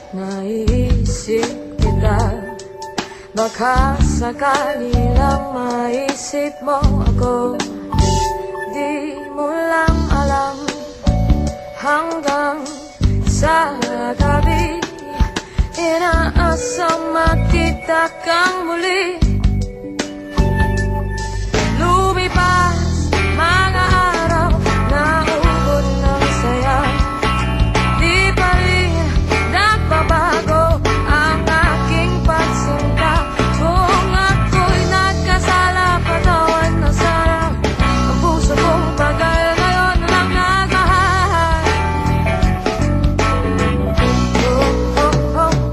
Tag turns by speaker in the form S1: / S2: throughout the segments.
S1: Naiisip kita, baka sakali lang maisip mo ako. Di mo lang alam hanggang sa gabi, inaasang makita kang muli. Lumipas mga araw, naubod ng saya, di pa rin nagbabago ang aking pagsinta. Kung ako'y nagkasala, patawan na sana ang puso kong tagal ngayon lang nagmahal.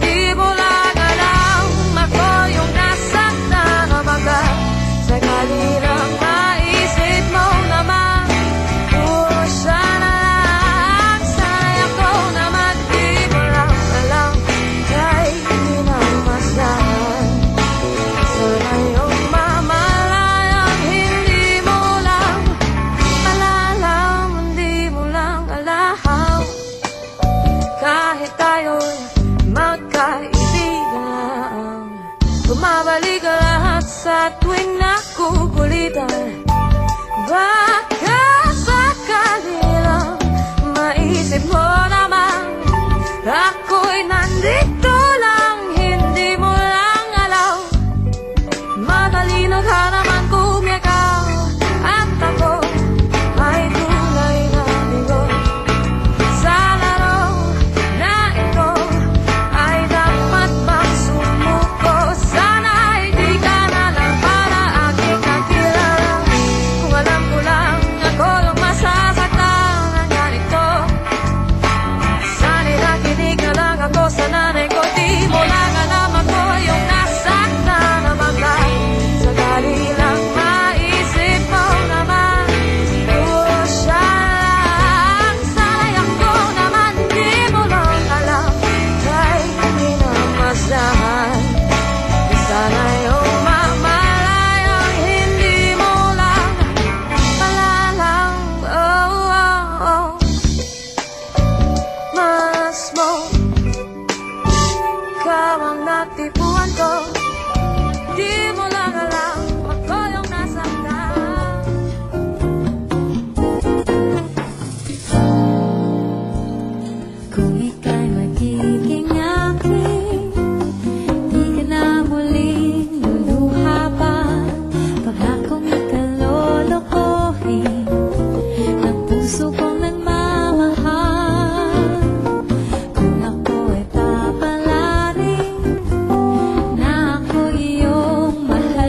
S1: Di mo lang alam, ako yung nasaktan na baga. Sakali lang maisip mo naman, sana lang, sana'y ako naman. Di mo lang alam, kay hindi na masyahan. Sana yung mamalayang hindi mo lang malalam, hindi mo lang alam. Kahit tayo'y magkaibigan, bumabalik lahat sa tuwing nakukulitan. Baka sakali lang maisip mo naman, ako'y nandito lang, hindi mo lang alam. Matalino ka naman kung ikaw at ako ay tunay na bigo sa laro na ito, ay dapat magsumuko. Sana'y di ka na lang para aking nakilala. Kung alam ko lang ako yung masasaktan ng ganito, sana'y nakinig na lang ako sa nanay ko. Di mo lang alam, ako yung nasaktan na bagay. Sakali lang maisip mo naman, siya lang, sana'y ako naman. Di mo lang alam, kay hindi na masyahan. Sana yung mamalayang hindi mo lang malalang. Mas mo, ikaw ang natipuan ko. Di mo lang alam, ako yung nasaktan.
S2: Kung ika'y magiging akin, di ka na muling luluha pa. Pangakong ikalolokohin ng puso kong nagmamahal. Kung ako ay papalarin na ako iyong mahal.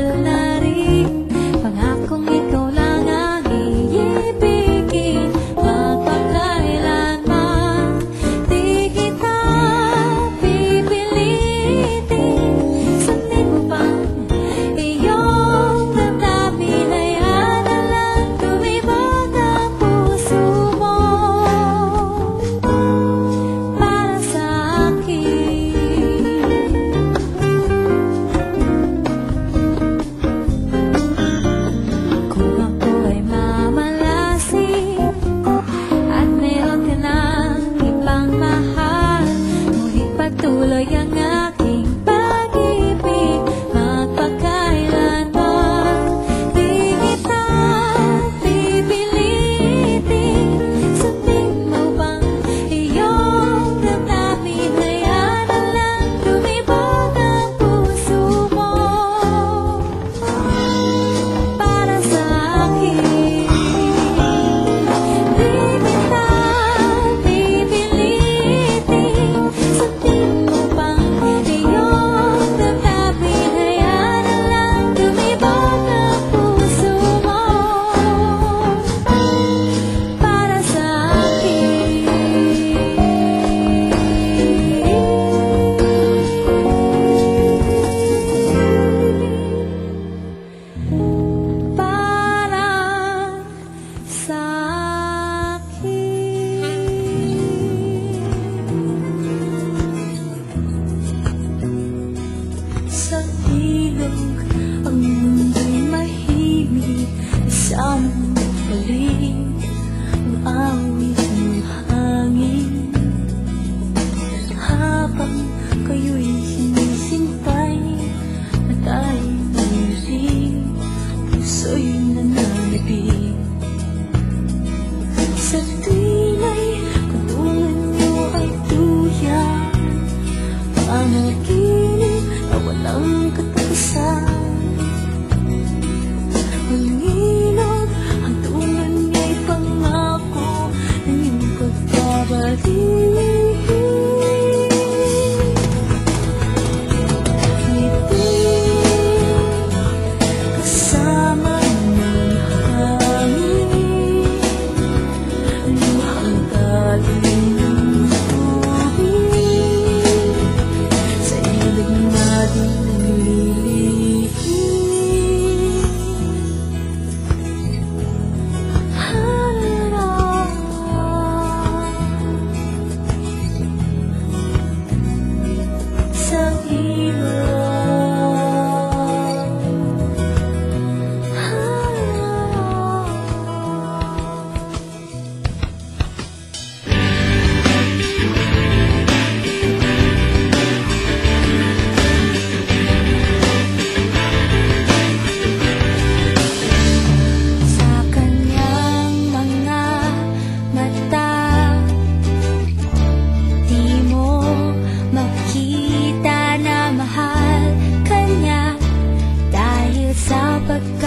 S2: pagka